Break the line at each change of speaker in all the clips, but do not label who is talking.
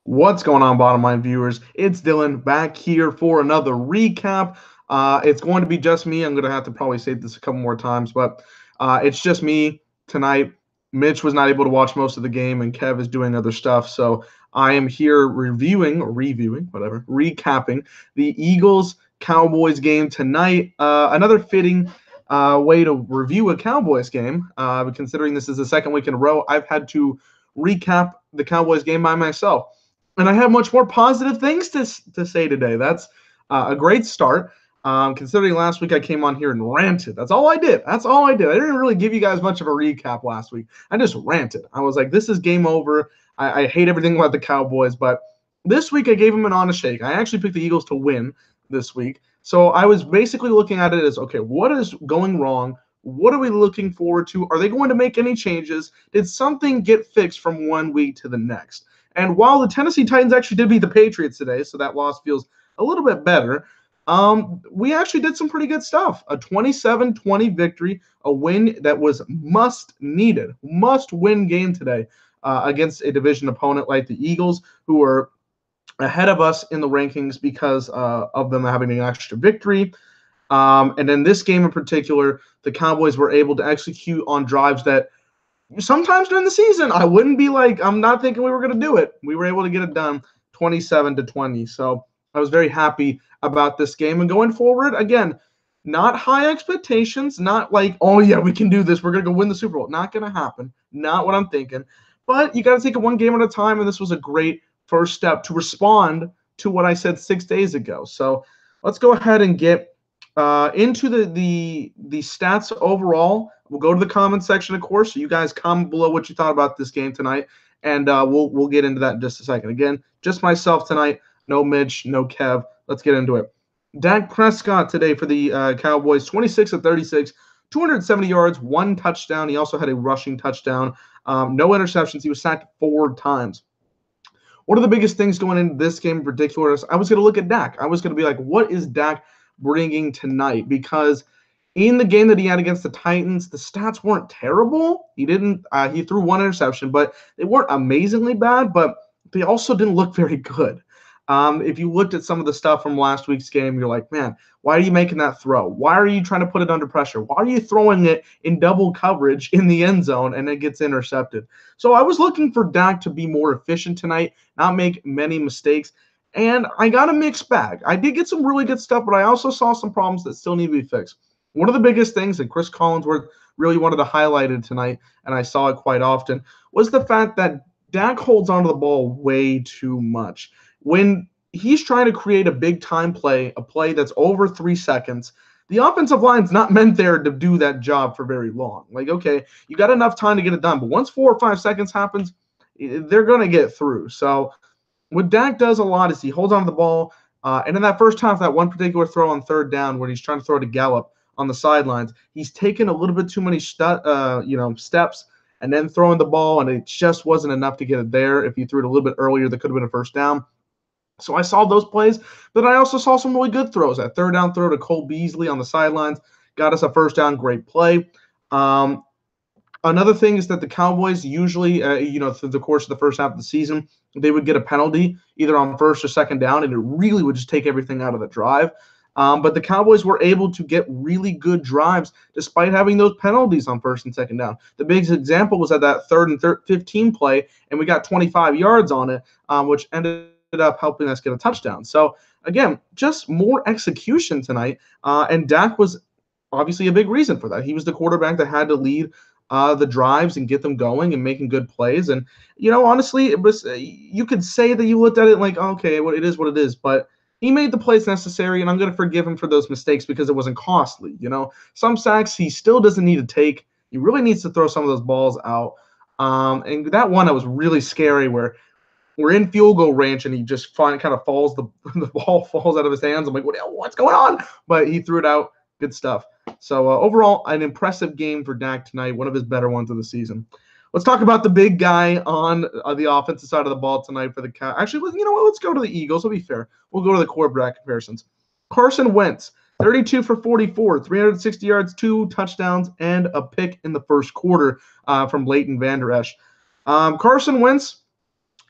What's going on, bottom line viewers? It's Dylan back here for another recap. It's going to be just me. I'm going to have to probably say this a couple more times, but it's just me tonight. Mitch was not able to watch most of the game, and Kev is doing other stuff. So I am here recapping the Eagles Cowboys game tonight. Another fitting way to review a Cowboys game, considering this is the second week in a row. I've had to recap the Cowboys game by myself. And I have much more positive things to say today. That's a great start. Considering last week I came on here and ranted. That's all I did. I didn't really give you guys much of a recap last week. I just ranted. I was like, this is game over. I hate everything about the Cowboys. But this week I gave them an honest shake. I actually picked the Eagles to win this week. So I was basically looking at it as, okay, what is going wrong? What are we looking forward to? Are they going to make any changes? Did something get fixed from one week to the next? And while the Tennessee Titans actually did beat the Patriots today, so that loss feels a little bit better, we actually did some pretty good stuff. A 27-20 victory, a win that was must-win game today against a division opponent like the Eagles, who are ahead of us in the rankings because of them having an extra victory. And in this game in particular, the Cowboys were able to execute on drives that sometimes during the season, I wouldn't be like, I'm not thinking we were going to do it. We were able to get it done 27-20. So I was very happy about this game. And going forward, again, not high expectations, not like, oh, yeah, we can do this. We're going to go win the Super Bowl. Not going to happen. Not what I'm thinking. But you got to take it one game at a time, and this was a great first step to respond to what I said 6 days ago. So let's go ahead and get into the stats overall. We'll go to the comment section, of course. So you guys comment below what you thought about this game tonight, and we'll get into that in just a second. Again, just myself tonight. No Mitch, no Kev. Let's get into it. Dak Prescott today for the Cowboys, 26 of 36, 270 yards, 1 touchdown. He also had a rushing touchdown. No interceptions. He was sacked 4 times. One of the biggest things going into this game in particular is I was going to look at Dak. I was going to be like, what is Dak bringing tonight? Because in the game that he had against the Titans, the stats weren't terrible. He threw 1 interception, but they weren't amazingly bad, but they also didn't look very good. If you looked at some of the stuff from last week's game, you're like, man, why are you making that throw? Why are you trying to put it under pressure? Why are you throwing it in double coverage in the end zone and it gets intercepted? So I was looking for Dak to be more efficient tonight, not make many mistakes. And I got a mixed bag. I did get some really good stuff, but I also saw some problems that still need to be fixed. One of the biggest things that Chris Collinsworth really wanted to highlight tonight, and I saw it quite often, was the fact that Dak holds onto the ball way too much. When he's trying to create a big-time play, a play that's over 3 seconds, the offensive line's not meant there to do that job for very long. Like, okay, you got enough time to get it done, but once 4 or 5 seconds happens, they're going to get through. So what Dak does a lot is he holds on to the ball, and in that first half, that one particular throw on 3rd down where he's trying to throw to Gallup on the sidelines, he's taken a little bit too many steps and then throwing the ball, and it just wasn't enough to get it there. If he threw it a little bit earlier, that could have been a first down. So I saw those plays, but I also saw some really good throws. That 3rd down throw to Cole Beasley on the sidelines got us a first down, great play. Another thing is that the Cowboys usually, through the course of the first half of the season, they would get a penalty either on 1st or 2nd down, and it really would just take everything out of the drive. But the Cowboys were able to get really good drives despite having those penalties on 1st and 2nd down. The biggest example was at that 3rd and 15 play, and we got 25 yards on it, which ended up helping us get a touchdown. So, again, just more execution tonight, and Dak was obviously a big reason for that. He was the quarterback that had to lead the drives and get them going and making good plays. And, honestly, it was you could say that you looked at it like, okay, well, it is what it is, but he made the plays necessary, and I'm going to forgive him for those mistakes because it wasn't costly. Some sacks he still doesn't need to take. He really needs to throw some of those balls out. And that one that was really scary where we're in field goal range and he just kind of falls, the ball falls out of his hands. I'm like, what's going on? But he threw it out. Good stuff. So overall, an impressive game for Dak tonight, one of his better ones of the season. Let's talk about the big guy on the offensive side of the ball tonight for the Cow. Actually, you know what? Let's go to the Eagles. It'll be fair. We'll go to the quarterback comparisons. Carson Wentz, 32 for 44, 360 yards, 2 touchdowns, and a pick in the first quarter from Leighton Vander Esch. Carson Wentz,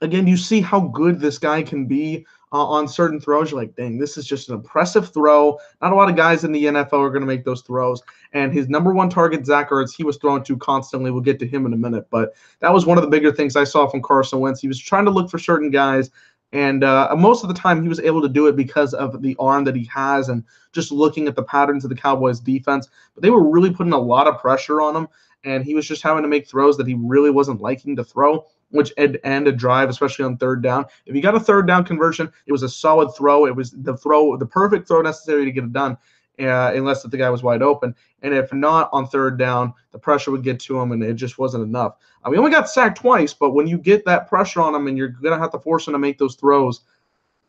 again, you see how good this guy can be on certain throws. You're like, dang, this is just an impressive throw. Not a lot of guys in the NFL are going to make those throws. And his number one target, Zach Ertz, he was thrown to constantly. We'll get to him in a minute. But that was one of the bigger things I saw from Carson Wentz. He was trying to look for certain guys. And most of the time, he was able to do it because of the arm that he has and just looking at the patterns of the Cowboys defense. But they were really putting a lot of pressure on him. And he was just having to make throws that he really wasn't liking to throw, which end a drive, especially on third down. If you got a third down conversion, it was a solid throw. It was the perfect throw necessary to get it done, unless the guy was wide open. And if not on third down, the pressure would get to him, and it just wasn't enough. We only got sacked twice, but when you get that pressure on him and you're going to have to force him to make those throws,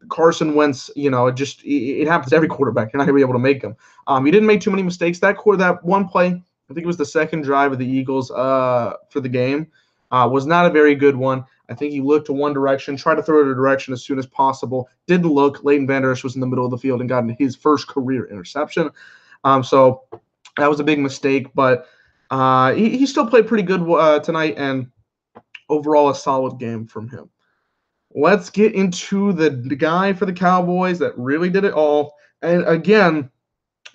Carson Wentz, it happens to every quarterback. You're not going to be able to make them. He didn't make too many mistakes. That one play, I think it was the second drive of the Eagles for the game, was not a very good one. I think he looked to one direction, tried to throw it a direction as soon as possible. Didn't look. Leighton Vander Esch was in the middle of the field and got his first career interception. So that was a big mistake, but he still played pretty good tonight, and overall a solid game from him. Let's get into the guy for the Cowboys that really did it all. And again,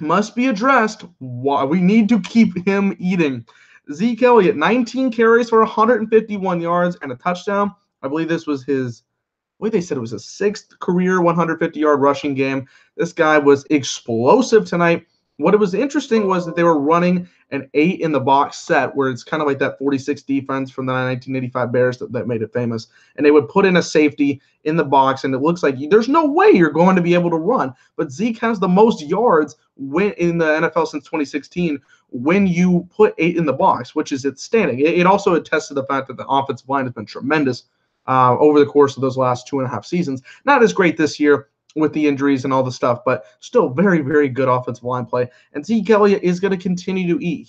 must be addressed. Why we need to keep him eating. Zeke Elliott, 19 carries for 151 yards and a touchdown. I believe this was they said it was his sixth career 150-yard rushing game. This guy was explosive tonight. What was interesting was that they were running an 8-in-the-box set, where it's kind of like that 46 defense from the 1985 Bears that made it famous. And they would put in a safety in the box, and it looks like there's no way you're going to be able to run. But Zeke has the most yards in the NFL since 2016 when you put 8 in the box, which is outstanding. It also attests to the fact that the offensive line has been tremendous over the course of those last 2.5 seasons. Not as great this year with the injuries and all the stuff, but still very, very good offensive line play. And Zeke Elliott is going to continue to eat.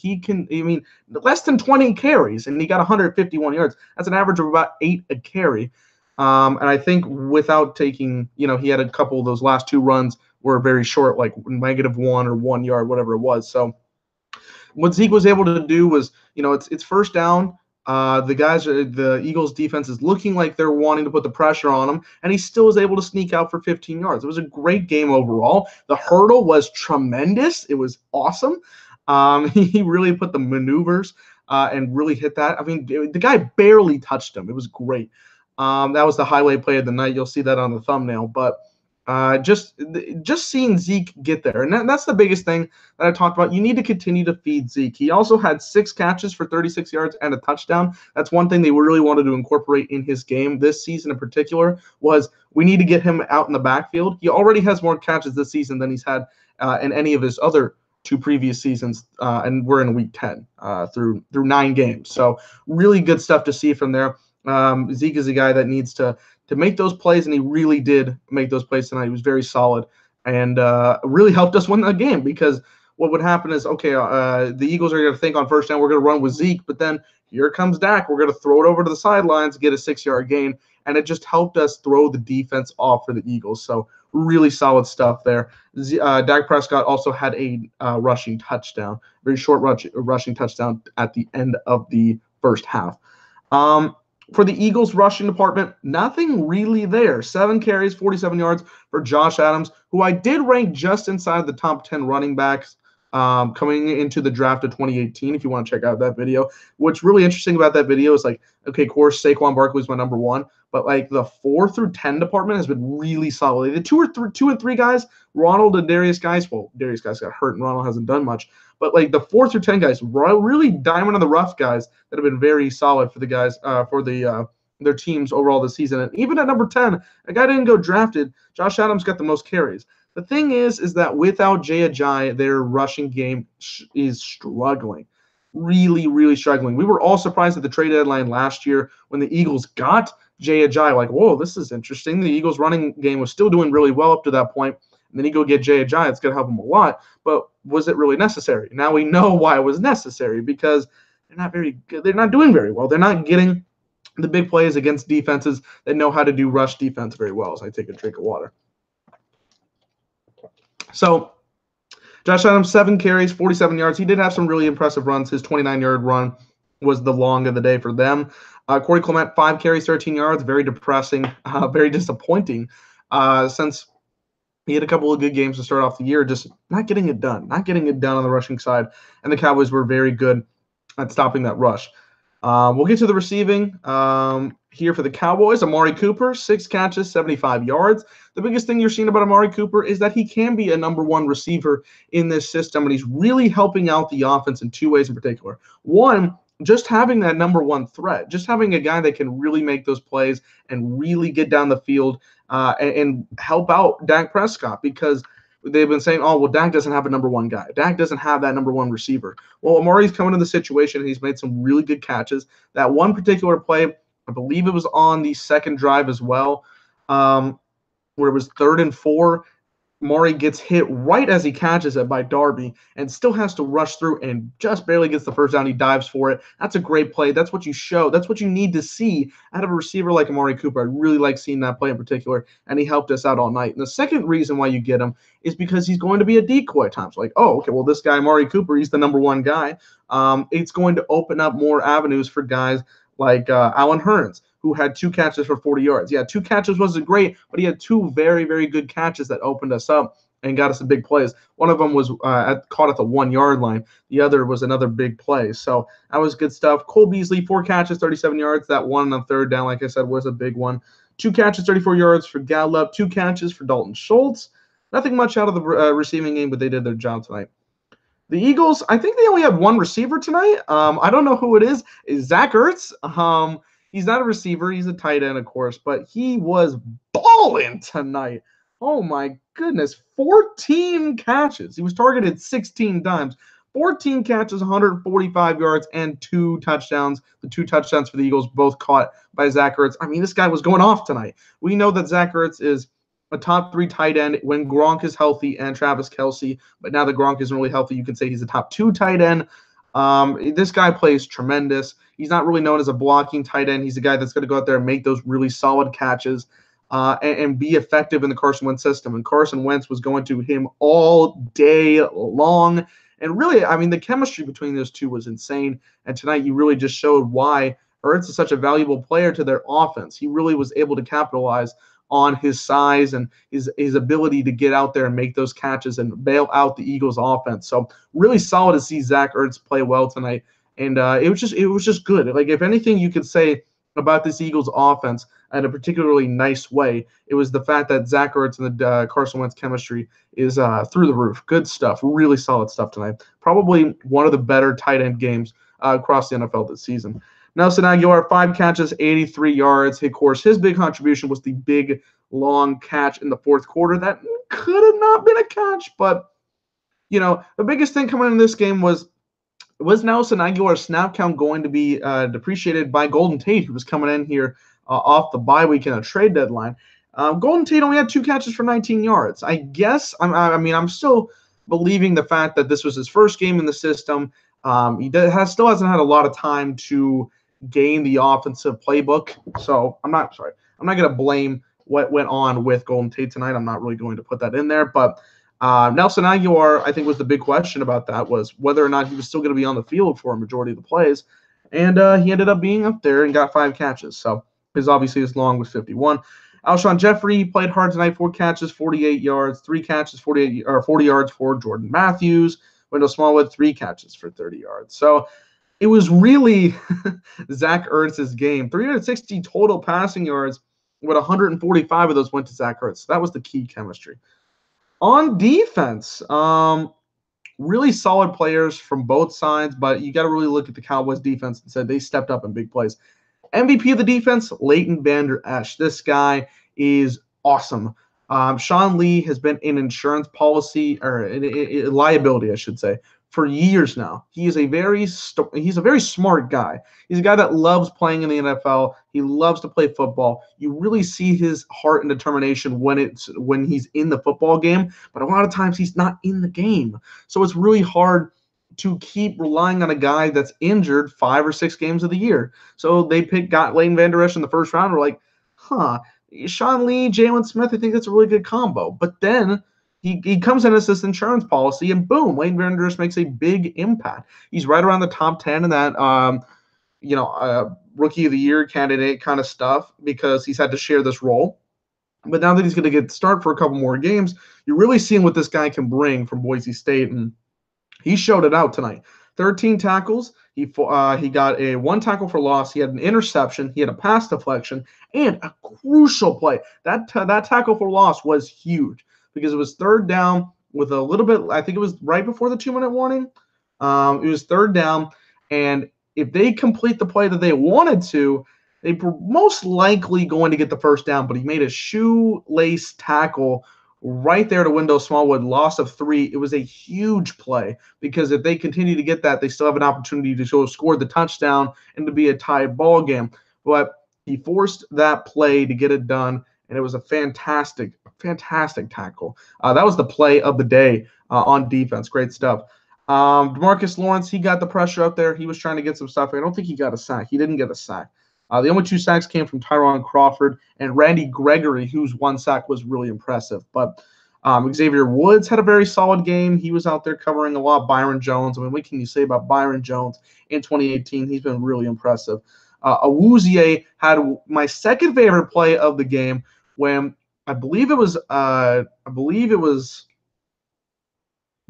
Less than 20 carries, and he got 151 yards. That's an average of about 8 a carry. And I think without taking, he had a couple of those last 2 runs were very short, like -1 or 1 yard, whatever it was. So what Zeke was able to do was, it's first down. The Eagles defense is looking like they're wanting to put the pressure on him, and he still was able to sneak out for 15 yards. It was a great game overall. The hurdle was tremendous. It was awesome. He really put the maneuvers and really hit that. I mean, the guy barely touched him. It was great. That was the highlight play of the night. You'll see that on the thumbnail, but just seeing Zeke get there. And that's the biggest thing that I talked about. You need to continue to feed Zeke. He also had 6 catches for 36 yards and a touchdown. That's one thing they really wanted to incorporate in his game this season in particular, was we need to get him out in the backfield. He already has more catches this season than he's had in any of his other 2 previous seasons, and we're in week 10 through 9 games. So really good stuff to see from there. Zeke is a guy that needs to make those plays, and he really did make those plays tonight. He was very solid and really helped us win the game, because what would happen is, the Eagles are going to think on first down, we're going to run with Zeke, but then here comes Dak. We're going to throw it over to the sidelines, get a 6-yard gain, and it just helped us throw the defense off for the Eagles. So really solid stuff there. Dak Prescott also had a rushing touchdown, very short rushing touchdown at the end of the first half. For the Eagles rushing department, nothing really there. 7 carries, 47 yards for Josh Adams, who I did rank just inside the top 10 running backs coming into the draft of 2018, if you want to check out that video. What's really interesting about that video is, of course, Saquon Barkley is my number 1, but the 4 through 10 department has been really solid. The 2 and 3 guys, Ronald and Darius guys, Darius guys got hurt and Ronald hasn't done much, but the 4 through 10 guys, really diamond in the rough guys that have been very solid for the guys, for their teams overall this season. And even at number 10, a guy didn't go drafted, Josh Adams got the most carries. The thing is that without Jay Ajayi, their rushing game is struggling. Really, really struggling. We were all surprised at the trade deadline last year when the Eagles got Jay Ajayi. Whoa, this is interesting. The Eagles running game was still doing really well up to that point. And then you go get Jay Ajayi. It's going to help him a lot. But was it really necessary? Now we know why it was necessary, because they're not very good. They're not doing very well. They're not getting the big plays against defenses that know how to do rush defense very well. As I take a drink of water. So Josh Adams, 7 carries, 47 yards. He did have some really impressive runs. His 29-yard run was the long of the day for them. Corey Clement, 5 carries, 13 yards. Very depressing, very disappointing, since he had a couple of good games to start off the year, just not getting it done on the rushing side. And the Cowboys were very good at stopping that rush. We'll get to the receiving here for the Cowboys. Amari Cooper, 6 catches, 75 yards. The biggest thing you're seeing about Amari Cooper is that he can be a number one receiver in this system, and he's really helping out the offense in 2 ways in particular. One, just having that number one threat, just having a guy that can really make those plays and really get down the field and help out Dak Prescott, because they've been saying, oh, well, Dak doesn't have a number one guy. Dak doesn't have that number one receiver. Well, Amari's coming to the situation, and he's made some really good catches. That one particular play, I believe it was on the second drive as well, where it was 3rd and 4. Amari gets hit right as he catches it by Darby and still has to rush through and just barely gets the first down. He dives for it. That's a great play. That's what you show. That's what you need to see out of a receiver like Amari Cooper. I really like seeing that play in particular, and he helped us out all night. And the second reason why you get him is because he's going to be a decoy at times. Like, oh, okay, well, this guy, Amari Cooper, he's the number one guy. It's going to open up more avenues for guys like Allen Hurns, who had 2 catches for 40 yards. Yeah, 2 catches wasn't great, but he had 2 very, very good catches that opened us up and got us some big plays. One of them was caught at the 1-yard line. The other was another big play. So that was good stuff. Cole Beasley, 4 catches, 37 yards. That one on 3rd down, like I said, was a big one. 2 catches, 34 yards for Gallup. 2 catches for Dalton Schultz. Nothing much out of the receiving game, but they did their job tonight. The Eagles, I think they only have 1 receiver tonight. I don't know who it is. It's Zach Ertz. He's not a receiver. He's a tight end, of course, but he was balling tonight. Oh, my goodness. 14 catches. He was targeted 16 times. 14 catches, 145 yards, and 2 touchdowns. The 2 touchdowns for the Eagles both caught by Zach Ertz. I mean, this guy was going off tonight. We know that Zach Ertz is a top 3 tight end when Gronk is healthy and Travis Kelce, but now that Gronk isn't really healthy, you can say he's a top 2 tight end. This guy plays tremendous. He's not really known as a blocking tight end. He's a guy that's going to go out there and make those really solid catches and be effective in the Carson Wentz system. And Carson Wentz was going to him all day long. And really, I mean, the chemistry between those two was insane. And tonight you really just showed why Ertz is such a valuable player to their offense. He really was able to capitalize on his size and his ability to get out there and make those catches and bail out the Eagles' offense. So really solid to see Zach Ertz play well tonight. And it was just good. Like, if anything you could say about this Eagles offense in a particularly nice way, it was the fact that Zach Ertz and the Carson Wentz chemistry is through the roof. Good stuff. Really solid stuff tonight. Probably one of the better tight end games across the NFL this season. Nelson Aguilar, 5 catches, 83 yards. Of course, his big contribution was the big, long catch in the 4th quarter. That could have not been a catch, but, you know, the biggest thing coming in this game was Nelson Aguilar's snap count going to be depreciated by Golden Tate, who was coming in here off the bye week in a trade deadline. Golden Tate only had 2 catches for 19 yards. I guess, I'm still believing the fact that this was his first game in the system. He still hasn't had a lot of time to gain the offensive playbook. So I'm not going to blame what went on with Golden Tate tonight. I'm not really going to put that in there. But Nelson Aguilar, I think, was the big question about that, was whether or not he was still going to be on the field for a majority of the plays. And he ended up being up there and got 5 catches. So his long was 51. Alshon Jeffrey played hard tonight, 4 catches, 48 yards, 3 catches, 40 yards for Jordan Matthews. Wendell Smallwood, 3 catches for 30 yards. So it was really Zach Ertz's game. 360 total passing yards, with 145 of those went to Zach Ertz. That was the key chemistry. On defense, really solid players from both sides, but you got to really look at the Cowboys defense and say they stepped up in big plays. MVP of the defense, Leighton Vander Esch. This guy is awesome. Sean Lee has been in insurance policy, or liability, I should say, for years now. He's a very smart guy. He's a guy that loves playing in the NFL. He loves to play football. You really see his heart and determination when he's in the football game, but a lot of times he's not in the game. So it's really hard to keep relying on a guy that's injured 5 or 6 games of the year. So they got Leighton Vander Esch in the first round. We're like, Sean Lee, Jalen Smith, I think that's a really good combo. But then he comes in as this insurance policy, and boom, Leighton Vander Esch makes a big impact. He's right around the top 10 in that rookie of the year candidate kind of stuff because he's had to share this role. But now that he's going to get start for a couple more games, you're really seeing what this guy can bring from Boise State, and he showed it out tonight. 13 tackles. He got a 1 tackle for loss. He had an interception. He had a pass deflection and a crucial play. That tackle for loss was huge because it was 3rd down with a little bit. I think it was right before the 2-minute warning. It was 3rd down, and if they complete the play that they wanted to, they were most likely going to get the 1st down. But he made a shoelace tackle right there to Wendell Smallwood, loss of 3. It was a huge play because if they continue to get that, they still have an opportunity to score the touchdown and to be a tied ball game. But he forced that play to get it done, and it was a fantastic tackle. That was the play of the day on defense. Great stuff. DeMarcus Lawrence, he got the pressure up there. He was trying to get some stuff. I don't think he got a sack. He didn't get a sack. The only 2 sacks came from Tyron Crawford and Randy Gregory, whose 1 sack was really impressive. But Xavier Woods had a very solid game. He was out there covering a lot. Byron Jones. I mean, what can you say about Byron Jones in 2018? He's been really impressive. Awuzie had my second favorite play of the game when I believe it was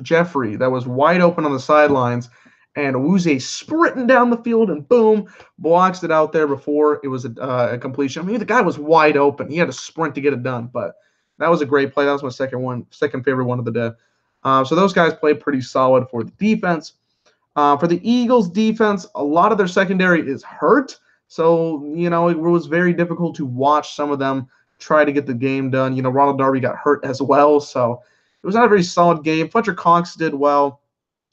Jeffrey that was wide open on the sidelines, and Awuzie sprinting down the field and boom, blocks it out there before it was a completion. I mean, the guy was wide open. He had to sprint to get it done, but that was a great play. That was my second favorite one of the day. So those guys played pretty solid for the defense. For the Eagles defense, a lot of their secondary is hurt. So, it was very difficult to watch some of them try to get the game done. Ronald Darby got hurt as well, so it was not a very solid game. Fletcher Cox did well.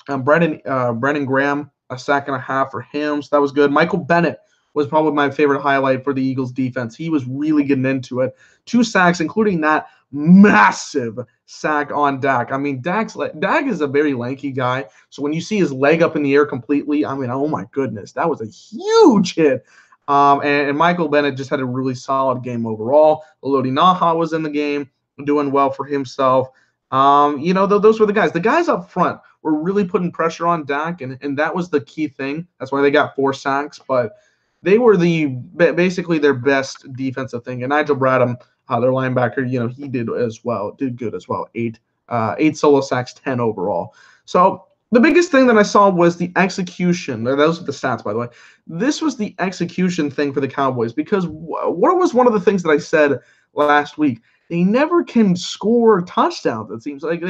Brendan Graham, a sack and a half for him, so that was good. Michael Bennett was probably my favorite highlight for the Eagles defense. He was really getting into it. 2 sacks, including that massive sack on Dak. I mean, Dak is a very lanky guy, so when you see his leg up in the air completely, I mean, oh my goodness, that was a huge hit. And Michael Bennett just had a really solid game overall. Elodie Naha was in the game, doing well for himself. Those were the guys. The guys up front were really putting pressure on Dak, and that was the key thing. That's why they got 4 sacks, but they were basically their best defensive thing. And Nigel Bradham, their linebacker, he did good as well. 8 solo sacks, 10 overall. So the biggest thing that I saw was the execution. Those are the stats, by the way. This was the execution thing for the Cowboys because what was one of the things that I said last week? They never can score touchdowns. It seems like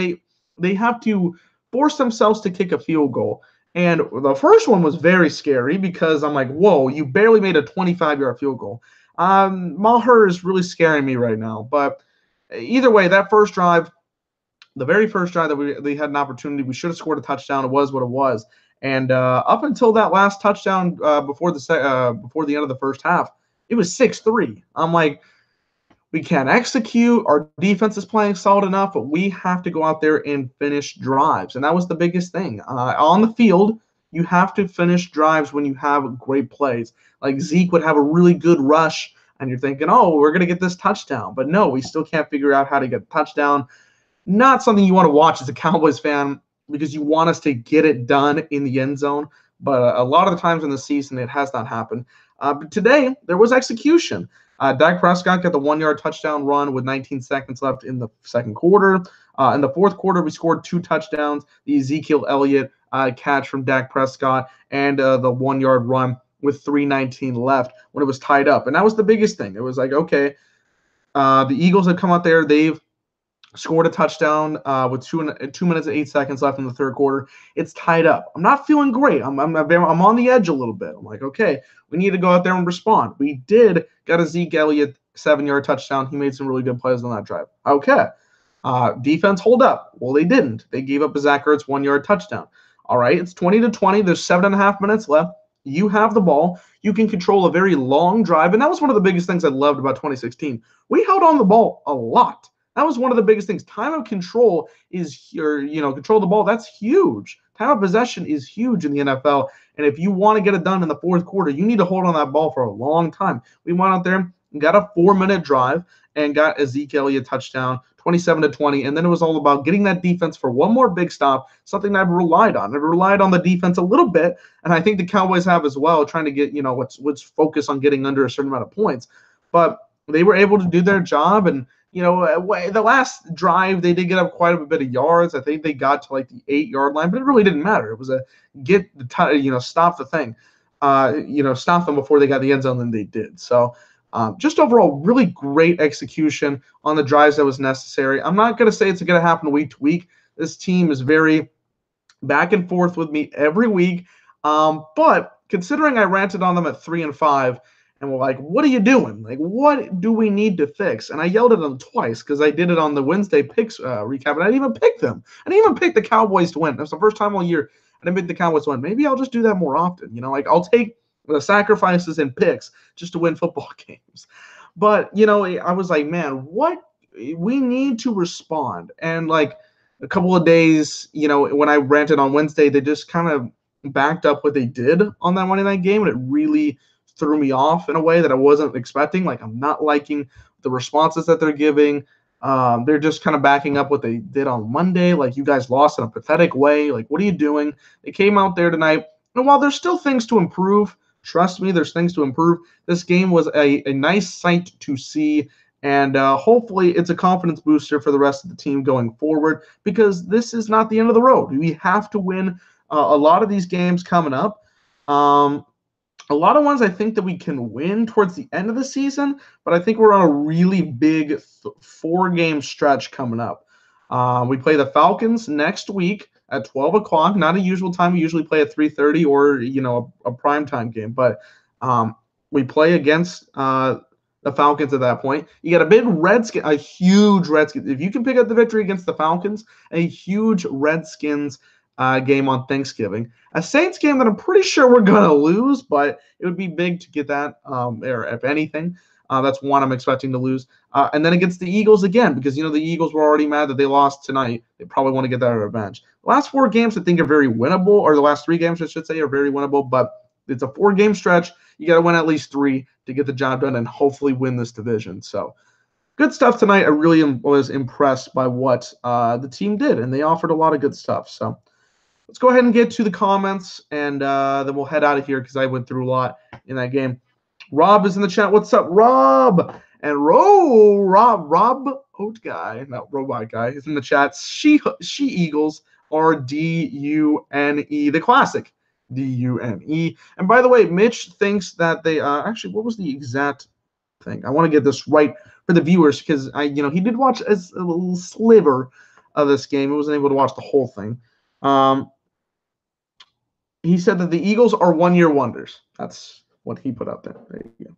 they have to force themselves to kick a field goal. And the first one was very scary because I'm like, whoa, you barely made a 25-yard field goal. Maher is really scaring me right now. But either way, that first drive, the very first drive that they had an opportunity, we should have scored a touchdown. It was what it was. And up until that last touchdown before the end of the first half, it was 6-3. I'm like, we can't execute. Our defense is playing solid enough, but we have to go out there and finish drives. And that was the biggest thing. On the field, you have to finish drives when you have great plays. Like Zeke would have a really good rush, and you're thinking, oh, we're going to get this touchdown. But no, we still can't figure out how to get a touchdown. Not something you want to watch as a Cowboys fan because you want us to get it done in the end zone. But a lot of the times in the season, it has not happened. But today, there was execution. Dak Prescott got the 1-yard touchdown run with 19 seconds left in the second quarter. In the fourth quarter, we scored 2 touchdowns. The Ezekiel Elliott catch from Dak Prescott and the 1-yard run with 3:19 left when it was tied up. And that was the biggest thing. It was like, okay, the Eagles had come out there. They've scored a touchdown with 2 minutes and 8 seconds left in the third quarter. It's tied up. I'm not feeling great. I'm on the edge a little bit. I'm like, okay, we need to go out there and respond. We did got a Zeke Elliott 7-yard touchdown. He made some really good plays on that drive. Okay. Defense hold up. Well, they didn't. They gave up a Zach Ertz 1-yard touchdown. All right, it's 20-20. There's 7.5 minutes left. You have the ball. You can control a very long drive. And that was one of the biggest things I loved about 2016. We held on the ball a lot. That was one of the biggest things. Time of control control the ball. That's huge. Time of possession is huge in the NFL. And if you want to get it done in the fourth quarter, you need to hold on that ball for a long time. We went out there and got a 4-minute drive and got a Zeke Elliott touchdown 27-20, and then it was all about getting that defense for one more big stop, something I've relied on. I've relied on the defense a little bit, and I think the Cowboys have as well, trying to get, let's focus on getting under a certain amount of points. But they were able to do their job, and the last drive, they did get up quite a bit of yards. I think they got to like the 8-yard line, but it really didn't matter. It was stop the thing, stop them before they got the end zone, and they did. So just overall, really great execution on the drives that was necessary. I'm not going to say it's going to happen week to week. This team is very back and forth with me every week. But considering I ranted on them at 3-5, and we're like, what are you doing? Like, what do we need to fix? And I yelled at them twice because I did it on the Wednesday picks recap, and I didn't even pick them. I didn't even pick the Cowboys to win. That's the first time all year I didn't pick the Cowboys to win. Maybe I'll just do that more often. I'll take the sacrifices and picks just to win football games. But, I was like, man, what? We need to respond. And, like, a couple of days, when I ranted on Wednesday, they just kind of backed up what they did on that Monday night game, and it really threw me off in a way that I wasn't expecting. Like, I'm not liking the responses that they're giving. They're just kind of backing up what they did on Monday. Like, you guys lost in a pathetic way. Like, what are you doing? They came out there tonight, and while there's still things to improve, trust me, there's things to improve. This game was a nice sight to see, and hopefully it's a confidence booster for the rest of the team going forward, because this is not the end of the road. We have to win a lot of these games coming up. A lot of ones I think that we can win towards the end of the season, but I think we're on a really big 4-game stretch coming up. We play the Falcons next week at 12 o'clock, not a usual time. We usually play at 3:30 or, a primetime game, but we play against the Falcons at that point. You got a huge Redskins. If you can pick up the victory against the Falcons, a huge Redskins game on Thanksgiving. A Saints game that I'm pretty sure we're going to lose, but it would be big to get that, or if anything. That's one I'm expecting to lose. And then against the Eagles again, because, the Eagles were already mad that they lost tonight. They probably want to get that revenge. The last 4 games I think are very winnable, or the last 3 games I should say are very winnable, but it's a 4-game stretch. You got to win at least 3 to get the job done and hopefully win this division. So good stuff tonight. I really was impressed by what the team did, and they offered a lot of good stuff. So let's go ahead and get to the comments, and then we'll head out of here because I went through a lot in that game. Rob is in the chat. What's up, Rob? And Rob Oat Guy, not Robot Guy, is in the chat. She Eagles are D-U-N-E, the classic D-U-N-E. And by the way, Mitch thinks that they actually, what was the exact thing? I want to get this right for the viewers, because he did watch a little sliver of this game. He wasn't able to watch the whole thing. He said that the Eagles are one-year wonders. That's what he put up there. There you go.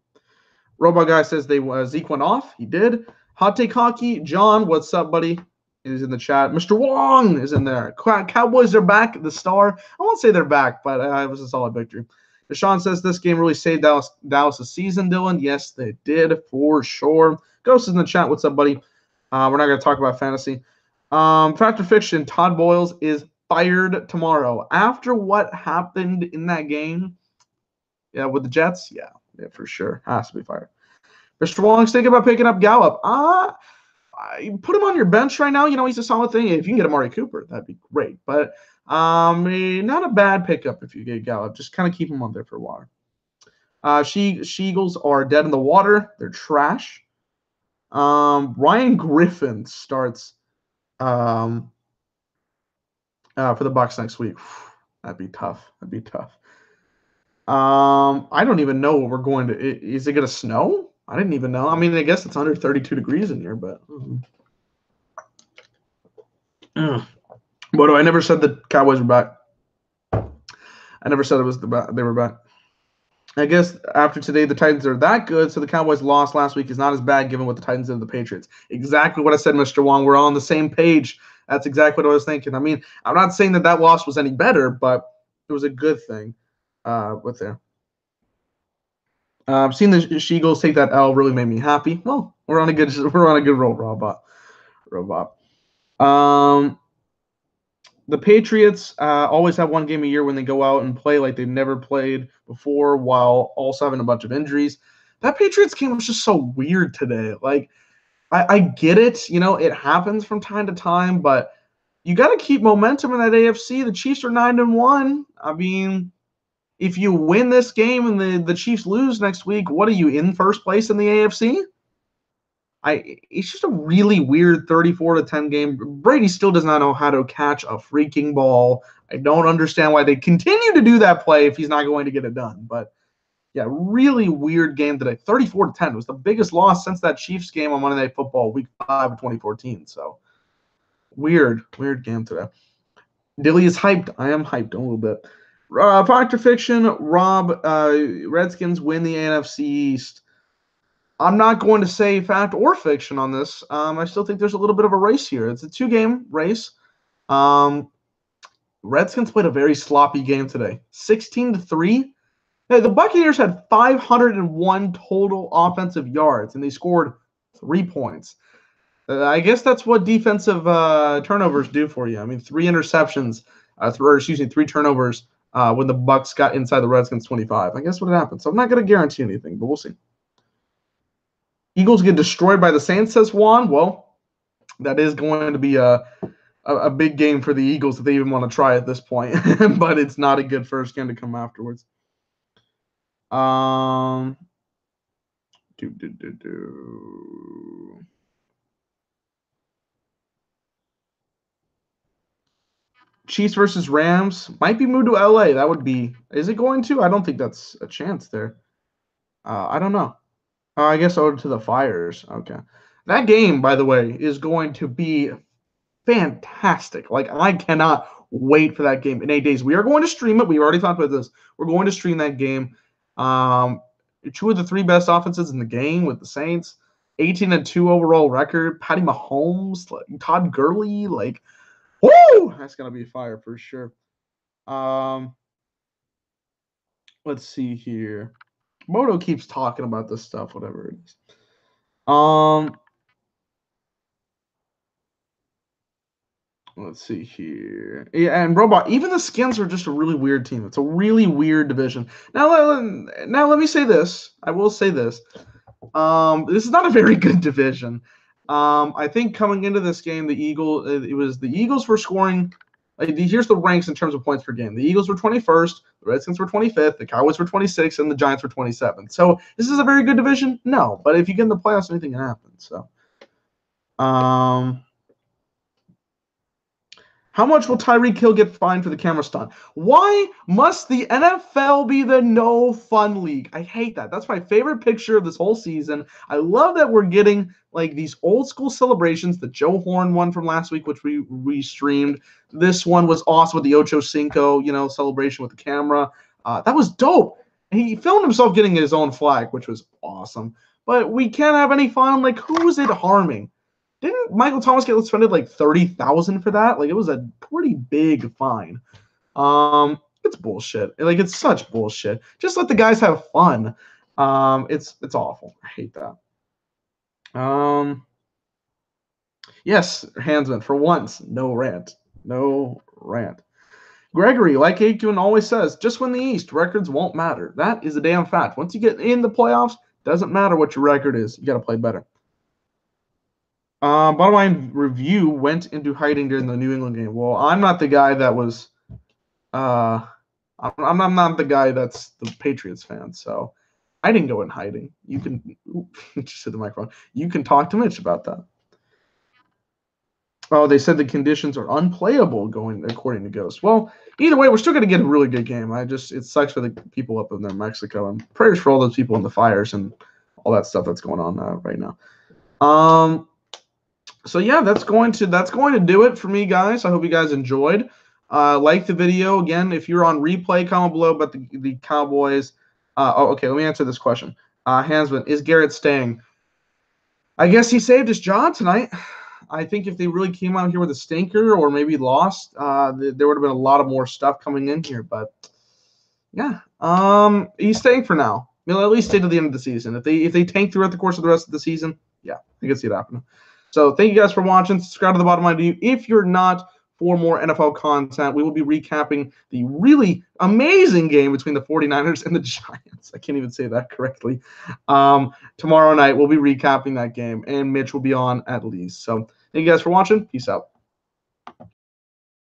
Robot Guy says Zeke went off. He did. Hot Take Hockey. John, what's up, buddy? Is in the chat. Mr. Wong is in there. Cowboys are back. The star. I won't say they're back, but it was a solid victory. Deshaun says this game really saved Dallas' season, Dylan. Yes, they did for sure. Ghost is in the chat. What's up, buddy? We're not going to talk about fantasy. Fact or fiction, Todd Boyles is fired tomorrow. After what happened in that game, with the Jets, yeah, for sure. Has to be fired. Mr. Wong's thinking about picking up Gallup. Put him on your bench right now. He's a solid thing. If you can get Amari Cooper, that'd be great. But not a bad pickup if you get Gallup. Just kind of keep him on there for a while. She-Eagles are dead in the water. They're trash. Ryan Griffin starts for the Bucs next week. That'd be tough. I don't even know what we're going to. Is it going to snow? I didn't even know. I mean, I guess it's under 32 degrees in here, but. But I never said the Cowboys were back. I never said they were back. I guess after today, the Titans are that good, so the Cowboys lost last week is not as bad given what the Titans did to the Patriots. Exactly what I said, Mr. Wong. We're all on the same page. That's exactly what I was thinking. I mean, I'm not saying that loss was any better, but it was a good thing with there. Seeing the She-Eagles take that L really made me happy. Well, we're on a good roll, Robot. The Patriots always have one game a year when they go out and play like they've never played before, while also having a bunch of injuries. That Patriots game was just so weird today. Like, I get it. You know, it happens from time to time, but you got to keep momentum in that AFC. The Chiefs are 9-1. I mean, if you win this game and the Chiefs lose next week, what are you in first place in the AFC? It's just a really weird 34-10 game. Brady still does not know how to catch a freaking ball. I don't understand why they continue to do that play if he's not going to get it done. But yeah, really weird game today. 34-10 it was the biggest loss since that Chiefs game on Monday Night Football, Week 5 of 2014. So weird game today. Dilly is hyped. I am hyped a little bit. Fact or fiction, Rob, Redskins win the NFC East. I'm not going to say fact or fiction on this. I still think there's a little bit of a race here. It's a 2-game race. Redskins played a very sloppy game today. 16-3. Hey, the Buccaneers had 501 total offensive yards, and they scored 3 points. I guess that's what defensive turnovers do for you. I mean, 3 interceptions, 3 turnovers when the Bucs got inside the Redskins 25. I guess what happened. So I'm not going to guarantee anything, but we'll see. Eagles get destroyed by the Saints, says Juan. Well, that is going to be a big game for the Eagles if they even want to try at this point. But it's not a good first game to come afterwards. Chiefs versus Rams might be moved to LA. That would be. Is it going to? I don't think that's a chance there. I don't know. I guess over to the Fires. Okay. That game, by the way, is going to be fantastic. Like, I cannot wait for that game in 8 days. We are going to stream it. We already talked about this. We're going to stream that game. 2 of the 3 best offenses in the game with the Saints. 18-2 overall record. Patty Mahomes, like, Todd Gurley, like, woo! That's going to be fire for sure. Let's see here. Moto keeps talking about this stuff, whatever it is. Let's see here. Yeah, and Robot, even the Skins are just a really weird team. It's a really weird division. Now let me say this. I will say this. This is not a very good division. I think coming into this game, the Eagles were scoring. Here's the ranks in terms of points per game. The Eagles were 21st, the Redskins were 25th, the Cowboys were 26th, and the Giants were 27th. So this is a very good division? No. But if you get in the playoffs, anything can happen. So how much will Tyreek Hill get fined for the camera stunt? Why must the NFL be the no fun league? I hate that. That's my favorite picture of this whole season. I love that we're getting like these old school celebrations. The Joe Horn one from last week, which we streamed. This one was awesome with the Ocho Cinco, celebration with the camera. That was dope. He filmed himself getting his own flag, which was awesome. But we can't have any fun. Like, who is it harming? Didn't Michael Thomas get suspended like $30,000 for that? Like, it was a pretty big fine. It's bullshit. Like, it's such bullshit. Just let the guys have fun. It's awful. I hate that. Yes, Hansman, for once, no rant. No rant. Gregory, like Aikun always says, just win the East. Records won't matter. That is a damn fact. Once you get in the playoffs, doesn't matter what your record is. You got to play better. Bottom line review went into hiding during the New England game. Well, I'm not the guy that was. I'm not the guy that's the Patriots fan, so I didn't go in hiding. You can just hit the microphone. You can talk to Mitch about that. Oh, they said the conditions are unplayable going according to Ghost. Well, either way, we're still going to get a really good game. It sucks for the people up in there in Mexico, and prayers for all those people in the fires and all that stuff that's going on right now. So yeah, that's going to do it for me, guys. I hope you guys enjoyed. Like the video. Again, if you're on replay, comment below about the Cowboys. Okay, let me answer this question. Hansman, is Garrett staying? I guess he saved his job tonight. I think if they really came out here with a stinker or maybe lost, there would have been a lot of more stuff coming in here. But yeah, he's staying for now. He'll at least stay to the end of the season. If they tank throughout the course of the rest of the season, yeah, I can see it happening. So thank you guys for watching. Subscribe to the bottom line view if you're not for more NFL content. We will be recapping the really amazing game between the 49ers and the Giants. I can't even say that correctly. Tomorrow night, we'll be recapping that game, and Mitch will be on at least. So thank you guys for watching. Peace out.